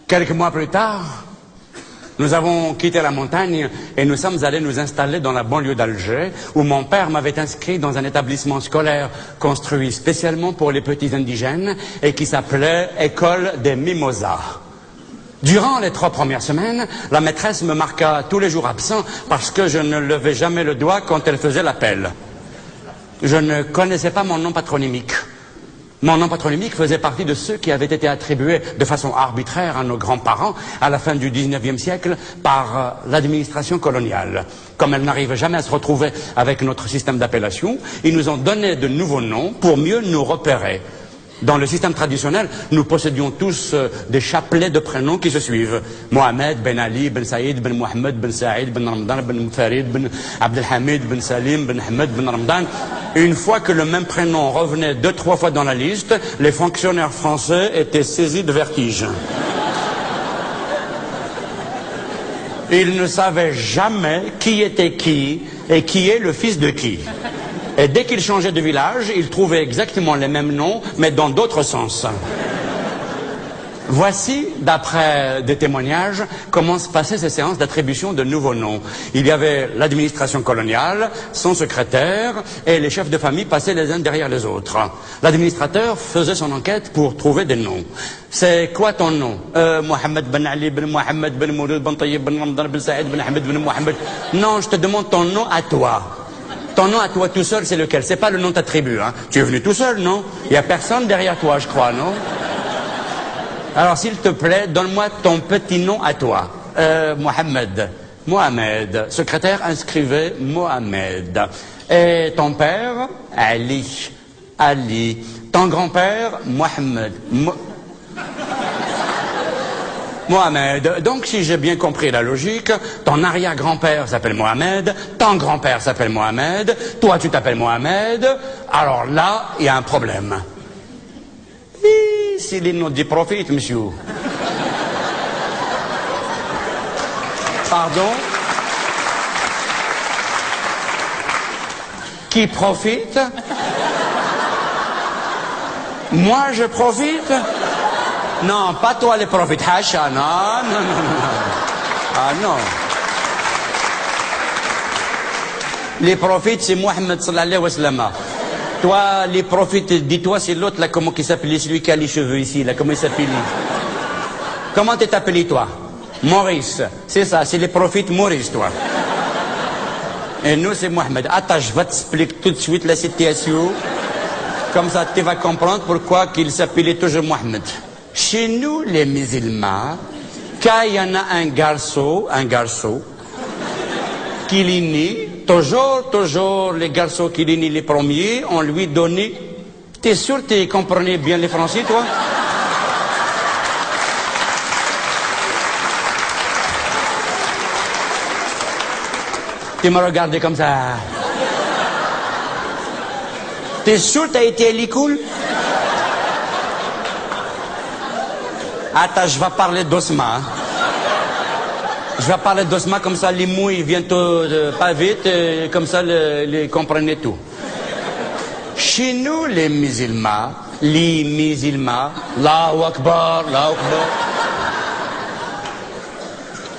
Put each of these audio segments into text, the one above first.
Quelques mois plus tard, nous avons quitté la montagne et nous sommes allés nous installer dans la banlieue d'Alger, où mon père m'avait inscrit dans un établissement scolaire construit spécialement pour les petits indigènes et qui s'appelait École des Mimosas. Durant les 3 premières semaines, la maîtresse me marqua tous les jours absent parce que je ne levais jamais le doigt quand elle faisait l'appel. Je ne connaissais pas mon nom patronymique. Mon nom patronymique faisait partie de ceux qui avaient été attribués de façon arbitraire à nos grands-parents à la fin du 19e siècle par l'administration coloniale. Comme elle n'arrive jamais à se retrouver avec notre système d'appellation, ils nous ont donné de nouveaux noms pour mieux nous repérer. Dans le système traditionnel, nous possédions tous des chapelets de prénoms qui se suivent. Mohamed, Ben Ali, Ben Saïd, Ben Mohamed, Ben Saïd, Ben Ramadan, Ben Farid, Ben Abdelhamid, Ben Salim, Ben Ahmed, Ben Ramadan. Une fois que le même prénom revenait 2-3 fois dans la liste, les fonctionnaires français étaient saisis de vertige. Ils ne savaient jamais qui était qui et qui est le fils de qui. Et dès qu'ils changeaient de village, ils trouvaient exactement les mêmes noms, mais dans d'autres sens. Voici, d'après des témoignages, comment se passaient ces séances d'attribution de nouveaux noms. Il y avait l'administration coloniale, son secrétaire, et les chefs de famille passaient les uns derrière les autres. L'administrateur faisait son enquête pour trouver des noms. C'est quoi ton nom? Mohamed Ben Ali, Ben Mohamed, Ben Mouloud, Ben Tayyib, Ben Ramadan, Ben Saïd, Ben Ahmed, Ben Mohamed. Non, je te demande ton nom à toi. Ton nom à toi tout seul, c'est lequel? C'est pas le nom de ta tribu, hein? Tu es venu tout seul, non? Il n'y a personne derrière toi, je crois, non? Alors, s'il te plaît, donne-moi ton petit nom à toi. Mohamed. Mohamed. Secrétaire inscrivait Mohamed. Et ton père? Ali. Ali. Ton grand-père? Mohamed. Mohamed. Donc, si j'ai bien compris la logique, ton arrière-grand-père s'appelle Mohamed, ton grand-père s'appelle Mohamed, toi tu t'appelles Mohamed, alors là, il y a un problème. C'est les noms du prophète, monsieur. Pardon? Qui profite? Moi, je profite? Non, pas toi les prophètes. Hacha, non. Ah non. Les prophètes, c'est Mohammed sallallahu alayhi wa sallam. Toi, les prophètes, dis-toi, c'est l'autre là, comment il s'appelait, celui qui a les cheveux ici, là, comment il s'appelle? Comment t'es appelé, toi? Maurice. C'est ça, c'est les prophètes Maurice, toi. Et nous, c'est Mohammed. Attends, je vais t'expliquer tout de suite la situation. Comme ça, tu vas comprendre pourquoi qu'il s'appelait toujours Mohammed. Chez nous, les musulmans, quand il y en a un garçon, qui est né, toujours, les garçons qui est né les premiers, on lui donnait... T'es sûr que tu comprenais bien les français, toi? Tu me regardais comme ça. T'es sûr que t'as été à l'école? Attends, je vais parler doucement. Je vais parler doucement, comme ça les mots ils viennent pas vite, comme ça les comprenez tout. Chez nous, les musulmans, Allahu Akbar, Allahu Akbar.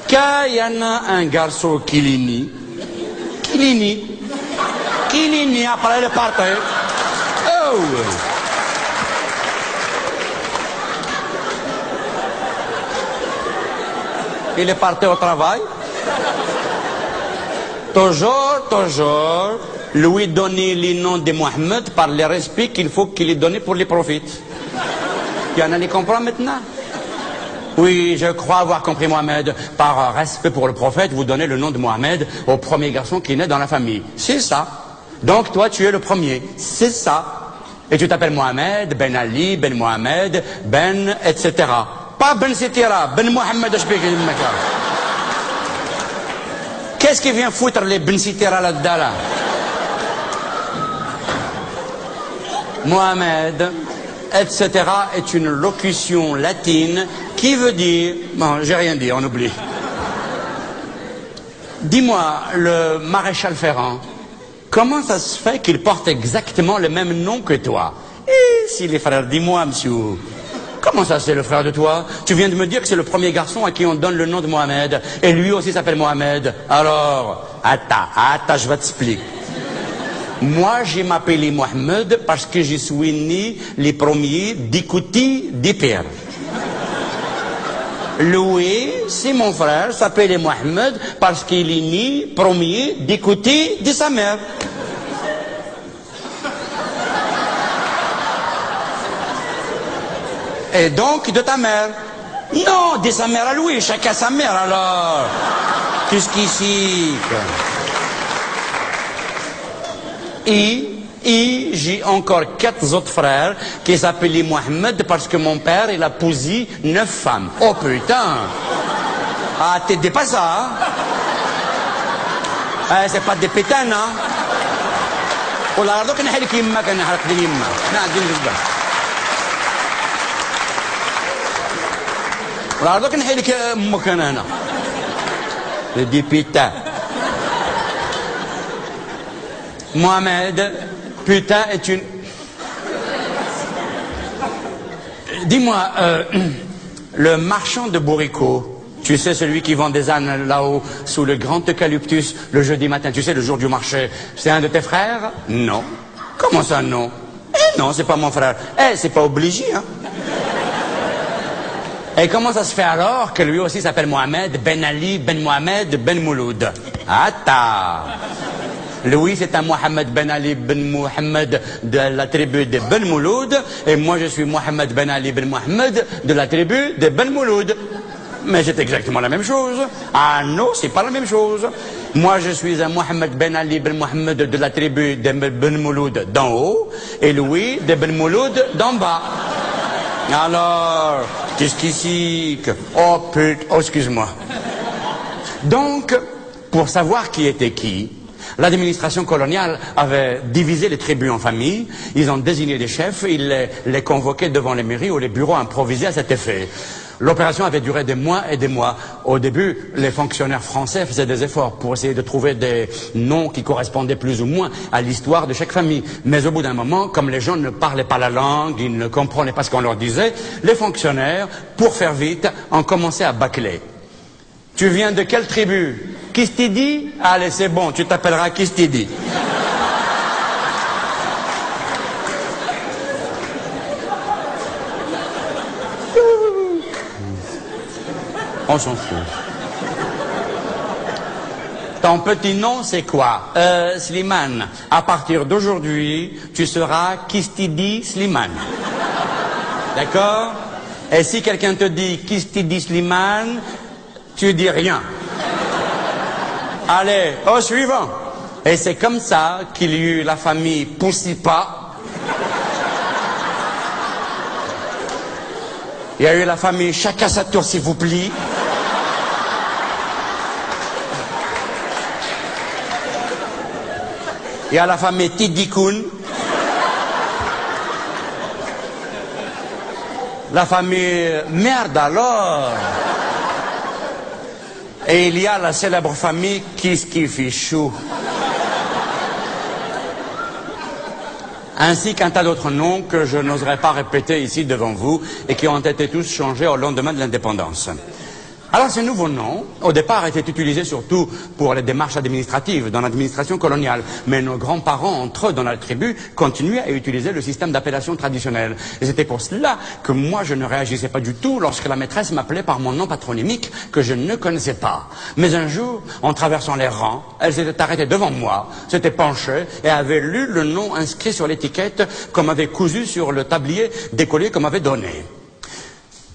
Quand il y en a un garçon qui est né, après le parti. Oh! Il est parti au travail. Toujours, lui donner les noms de Mohammed par le respect qu'il faut qu'il ait donné pour les prophètes. Il y en a qui comprennent maintenant? Oui, je crois avoir compris, Mohamed. Par respect pour le prophète, vous donnez le nom de Mohamed au premier garçon qui naît dans la famille. C'est ça. Donc toi, tu es le premier. C'est ça. Et tu t'appelles Mohamed, Ben Ali, Ben Mohamed, Ben, etc. Pas Ben Sitira, Ben Mohamed, qu'est-ce qui vient foutre les Ben Sitira là-dedans, là? Mohamed, etc. est une locution latine qui veut dire... Bon, j'ai rien dit, on oublie. Dis-moi, le maréchal Ferrand, comment ça se fait qu'il porte exactement le même nom que toi? Et si les frères, dis-moi, monsieur... Comment ça, c'est le frère de toi? Tu viens de me dire que c'est le premier garçon à qui on donne le nom de Mohamed. Et lui aussi s'appelle Mohamed. Alors, attends, je vais t'expliquer. Moi, j'ai m'appelé Mohamed parce que je suis né les premiers d'écouter des pères. Louis, c'est mon frère, s'appelait Mohamed parce qu'il est né premier d'écouter de sa mère. Et donc de ta mère. Non, de sa mère à Louis, chacun sa mère alors. Qu'est-ce qu'ici? Et j'ai encore 4 autres frères qui s'appelaient Mohamed parce que mon père, il a posé 9 femmes. Oh putain! Ah, t'es pas ça, hein? C'est pas des pétanes, hein? ولا عرضوك نحلك يمك انا حرقت لي يمك نعدي نجبر ولا عرضوك نحلك امك انا هنا دي بيتا Mohamed, putain est une... Dis-moi, le marchand de bourricots, tu sais, celui qui vend des ânes là-haut, sous le grand eucalyptus, le jeudi matin, tu sais, le jour du marché, c'est un de tes frères? Non. Comment ça, non? Eh non, c'est pas mon frère. Eh, c'est pas obligé, hein. Et comment ça se fait alors que lui aussi s'appelle Mohamed, Ben Ali, Ben Mohamed, Ben Mouloud? Attends. Louis, c'est un Mohamed Ben Ali Ben Mohamed de la tribu de Ben Mouloud, et moi je suis Mohamed Ben Ali Ben Mohamed de la tribu de Ben Mouloud. Mais c'est exactement la même chose. Ah non, c'est pas la même chose. Moi je suis un Mohamed Ben Ali Ben Mohamed de la tribu de Ben Mouloud d'en haut, et Louis de Ben Mouloud d'en bas. Alors, qu'est-ce qu'ici? Oh putain, oh excuse-moi. Donc, pour savoir qui était qui, l'administration coloniale avait divisé les tribus en familles, ils ont désigné des chefs, ils les convoquaient devant les mairies ou les bureaux improvisés à cet effet. L'opération avait duré des mois et des mois. Au début, les fonctionnaires français faisaient des efforts pour essayer de trouver des noms qui correspondaient plus ou moins à l'histoire de chaque famille. Mais au bout d'un moment, comme les gens ne parlaient pas la langue, ils ne comprenaient pas ce qu'on leur disait, les fonctionnaires, pour faire vite, ont commencé à bâcler. Tu viens de quelle tribu? Kistidi? Allez, c'est bon, tu t'appelleras Kistidi. On s'en fout. Ton petit nom, c'est quoi? Slimane. À partir d'aujourd'hui, tu seras Kistidi Slimane. D'accord? Et si quelqu'un te dit Kistidi Slimane, tu dis rien. Allez, au suivant. Et c'est comme ça qu'il y eut la famille Poussipa. Il y a eu la famille Chacun sa tour, s'il vous plaît. Il y a la famille Tidikoun. La famille Merde alors. Et il y a la célèbre famille Kiskifichou. Ainsi qu'un tas d'autres noms que je n'oserais pas répéter ici devant vous et qui ont été tous changés au lendemain de l'indépendance. Alors ces nouveaux noms, au départ, étaient utilisés surtout pour les démarches administratives dans l'administration coloniale. Mais nos grands-parents, entre eux, dans la tribu, continuaient à utiliser le système d'appellation traditionnel. Et c'était pour cela que moi, je ne réagissais pas du tout lorsque la maîtresse m'appelait par mon nom patronymique que je ne connaissais pas. Mais un jour, en traversant les rangs, elle s'était arrêtée devant moi, s'était penchée et avait lu le nom inscrit sur l'étiquette qu'on m'avait cousu sur le tablier d'écolier qu'on m'avait donné.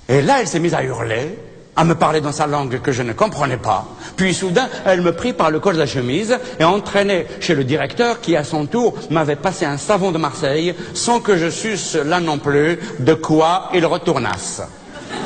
Et là, elle s'est mise à hurler, à me parler dans sa langue que je ne comprenais pas. Puis soudain, elle me prit par le col de la chemise et entraînait chez le directeur qui, à son tour, m'avait passé un savon de Marseille sans que je susse là non plus de quoi il retournasse.